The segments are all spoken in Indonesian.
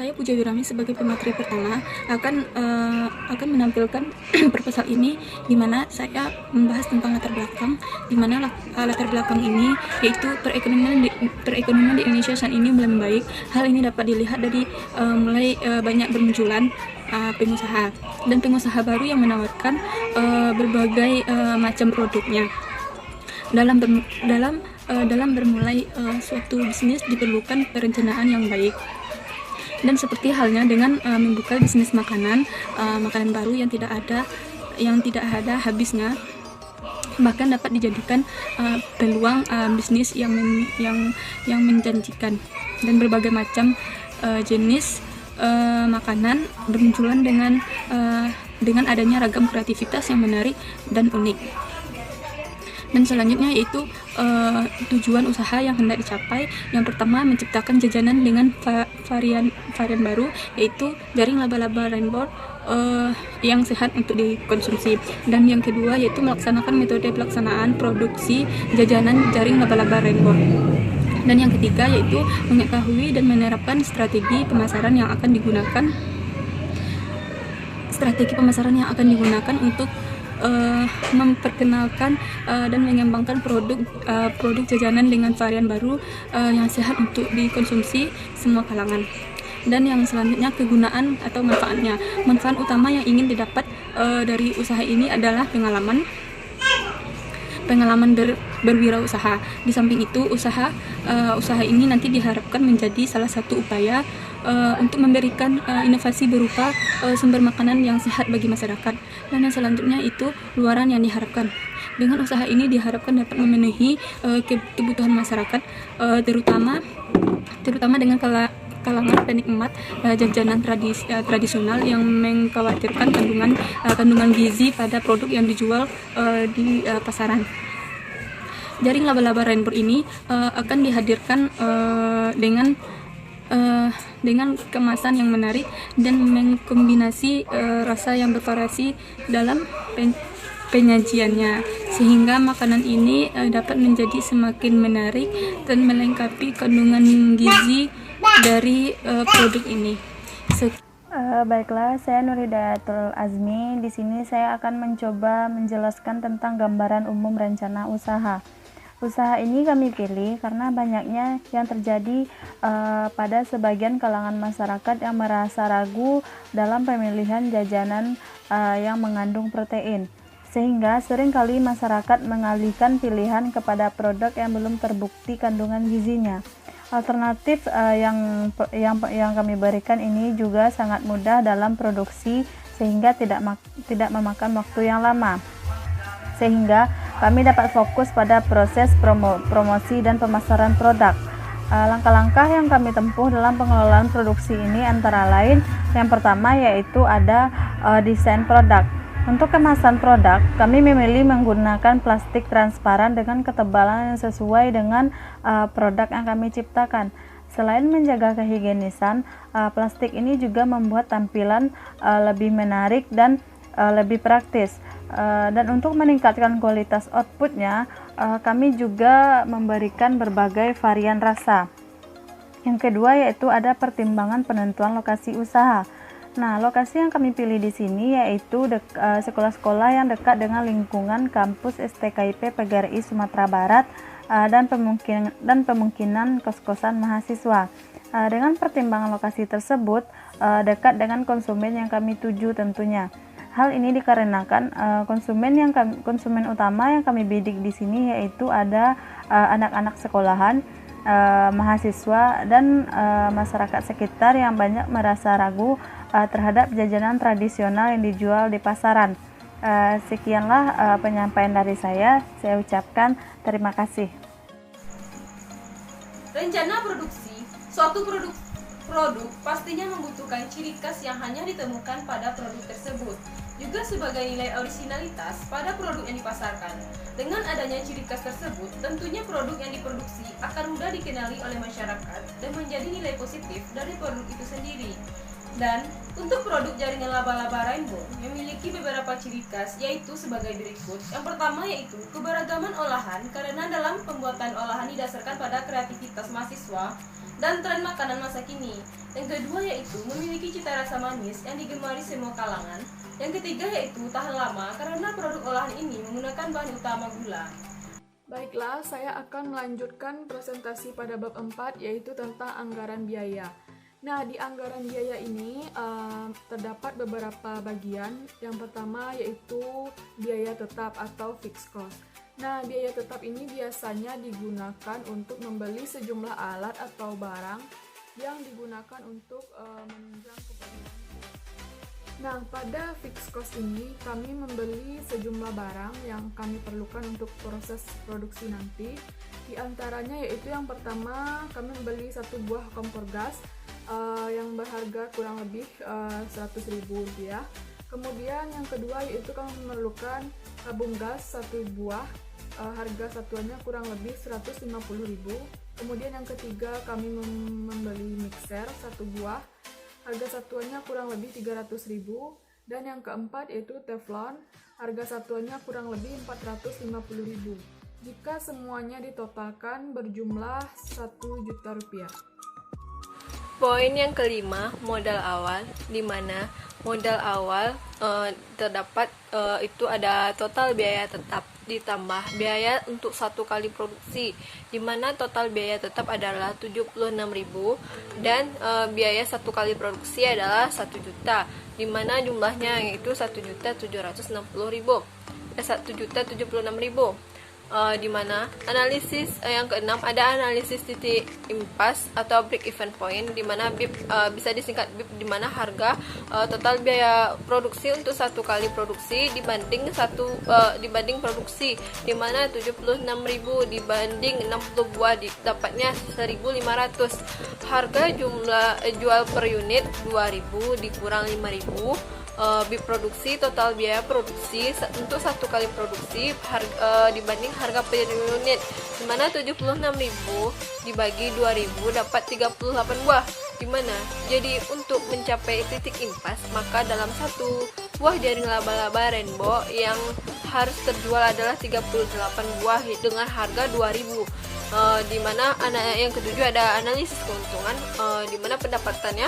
Saya Puja Wirami sebagai pemateri pertama akan menampilkan proposal ini, di mana saya membahas tentang latar belakang, di mana latar belakang ini yaitu perekonomian di Indonesia saat ini mulai membaik. Hal ini dapat dilihat dari mulai banyak bermunculan pengusaha dan pengusaha baru yang menawarkan berbagai macam produknya. Dalam bermulai suatu bisnis diperlukan perencanaan yang baik. Dan seperti halnya dengan membuka bisnis makanan baru yang tidak ada habisnya, bahkan dapat dijadikan peluang bisnis yang menjanjikan. Dan berbagai macam jenis makanan bermunculan dengan adanya ragam kreativitas yang menarik dan unik. Dan selanjutnya yaitu tujuan usaha yang hendak dicapai. Yang pertama, menciptakan jajanan dengan varian baru, yaitu jaring laba-laba rainbow yang sehat untuk dikonsumsi. Dan yang kedua yaitu melaksanakan metode pelaksanaan produksi jajanan jaring laba-laba rainbow. Dan yang ketiga yaitu mengetahui dan menerapkan strategi pemasaran yang akan digunakan untuk memperkenalkan dan mengembangkan produk jajanan dengan varian baru yang sehat untuk dikonsumsi semua kalangan. Dan yang selanjutnya, kegunaan atau manfaatnya. Manfaat utama yang ingin didapat dari usaha ini adalah pengalaman berwirausaha. Di samping itu, usaha ini nanti diharapkan menjadi salah satu upaya untuk memberikan inovasi berupa sumber makanan yang sehat bagi masyarakat. Dan yang selanjutnya itu luaran yang diharapkan. Dengan usaha ini diharapkan dapat memenuhi kebutuhan masyarakat, terutama dengan kalangan penikmat jajanan tradisional yang mengkhawatirkan kandungan gizi pada produk yang dijual di pasaran. Jaring laba-laba rainbow ini akan dihadirkan dengan kemasan yang menarik dan mengkombinasi rasa yang bervariasi dalam penyajiannya, sehingga makanan ini dapat menjadi semakin menarik dan melengkapi kandungan gizi dari produk ini. Baiklah, saya Nurhidayatul Azmi. Di sini saya akan mencoba menjelaskan tentang gambaran umum rencana usaha. Usaha ini kami pilih karena banyaknya yang terjadi pada sebagian kalangan masyarakat yang merasa ragu dalam pemilihan jajanan yang mengandung protein, sehingga seringkali masyarakat mengalihkan pilihan kepada produk yang belum terbukti kandungan gizinya. Alternatif yang kami berikan ini juga sangat mudah dalam produksi, sehingga tidak memakan waktu yang lama, sehingga kami dapat fokus pada proses promosi dan pemasaran produk. Langkah-langkah yang kami tempuh dalam pengelolaan produksi ini antara lain, yang pertama yaitu ada desain produk. Untuk kemasan produk, kami memilih menggunakan plastik transparan dengan ketebalan yang sesuai dengan produk yang kami ciptakan. Selain menjaga kehigienisan, plastik ini juga membuat tampilan lebih menarik dan lebih praktis. Dan untuk meningkatkan kualitas outputnya, kami juga memberikan berbagai varian rasa. Yang kedua yaitu ada pertimbangan penentuan lokasi usaha. Nah, lokasi yang kami pilih di sini yaitu sekolah-sekolah yang dekat dengan lingkungan kampus STKIP PGRI Sumatera Barat dan pemungkinan kos-kosan mahasiswa. Dengan pertimbangan lokasi tersebut dekat dengan konsumen yang kami tuju tentunya. Hal ini dikarenakan konsumen utama yang kami bidik di sini yaitu ada anak-anak sekolahan, mahasiswa, dan masyarakat sekitar yang banyak merasa ragu terhadap jajanan tradisional yang dijual di pasaran. Sekianlah penyampaian dari saya ucapkan terima kasih. Rencana produksi. Suatu produk pastinya membutuhkan ciri khas yang hanya ditemukan pada produk tersebut, juga sebagai nilai orisinalitas pada produk yang dipasarkan. Dengan adanya ciri khas tersebut, tentunya produk yang diproduksi akan mudah dikenali oleh masyarakat dan menjadi nilai positif dari produk itu sendiri. Dan untuk produk jaringan laba-laba rainbow memiliki beberapa ciri khas, yaitu sebagai berikut. Yang pertama yaitu keberagaman olahan, karena dalam pembuatan olahan didasarkan pada kreativitas mahasiswa dan tren makanan masa kini. Yang kedua yaitu memiliki cita rasa manis yang digemari semua kalangan. Yang ketiga yaitu tahan lama karena produk olahan ini menggunakan bahan utama gula. Baiklah, saya akan melanjutkan presentasi pada bab 4 yaitu tentang anggaran biaya. Nah, di anggaran biaya ini terdapat beberapa bagian. Yang pertama yaitu biaya tetap atau fixed cost. Nah, biaya tetap ini biasanya digunakan untuk membeli sejumlah alat atau barang yang digunakan untuk menunjang keperluan. Nah, pada fixed cost ini kami membeli sejumlah barang yang kami perlukan untuk proses produksi nanti. Di antaranya yaitu yang pertama kami membeli satu buah kompor gas yang berharga kurang lebih Rp100.000. Kemudian yang kedua yaitu kami memerlukan tabung gas satu buah, harga satuannya kurang lebih Rp150.000. Kemudian yang ketiga kami membeli mixer satu buah, harga satuannya kurang lebih Rp300.000. Dan yang keempat yaitu teflon, harga satuannya kurang lebih Rp450.000. Jika semuanya ditotalkan berjumlah Rp1 juta. Poin yang kelima, modal awal, di mana modal awal terdapat itu ada total biaya tetap ditambah biaya untuk satu kali produksi, di mana total biaya tetap adalah Rp76.000 dan biaya satu kali produksi adalah Rp1 juta, di mana jumlahnya yaitu Rp1.776.000. Di mana analisis yang keenam ada analisis titik impas atau break even point, di mana BIP bisa disingkat BIP, di mana harga total biaya produksi untuk satu kali produksi dibanding produksi, di mana Rp76.000 dibanding 60 buah dapatnya Rp1.500. Harga jumlah jual per unit Rp2.000 dikurang Rp5.000. BIP produksi, total biaya produksi untuk satu kali produksi dibanding harga per unit, dimana Rp76.000 dibagi 2.000 dapat 38 buah. Dimana jadi untuk mencapai titik impas, maka dalam satu buah jaring laba-laba rainbow yang harus terjual adalah 38 buah dengan harga 2.000. Di mana yang ketujuh ada analisis keuntungan, di mana pendapatannya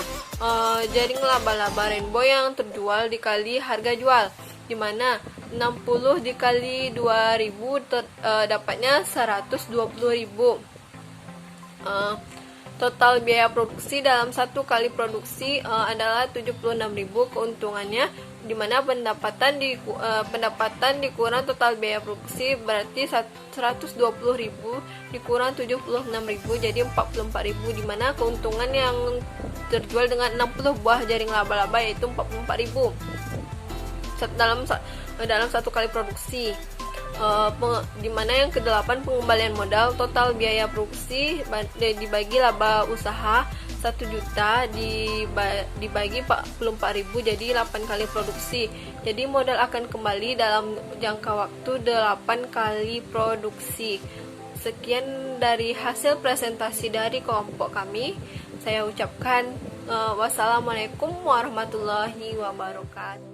jaring laba-laba rainbow yang terjual dikali harga jual, di mana 60 dikali 2.000 dapatnya 120.000. Total biaya produksi dalam satu kali produksi adalah Rp76.000. Keuntungannya di mana pendapatan dikurang total biaya produksi berarti Rp120.000 dikurang Rp76.000 jadi Rp44.000, di mana keuntungan yang terjual dengan 60 buah jaring laba-laba yaitu Rp44.000 dalam satu kali produksi. Di mana yang ke-8 pengembalian modal, total biaya produksi dibagi laba usaha 1 juta dibagi 44.000 jadi 8 kali produksi. Jadi modal akan kembali dalam jangka waktu 8 kali produksi. Sekian dari hasil presentasi dari kelompok kami. Saya ucapkan wassalamualaikum warahmatullahi wabarakatuh.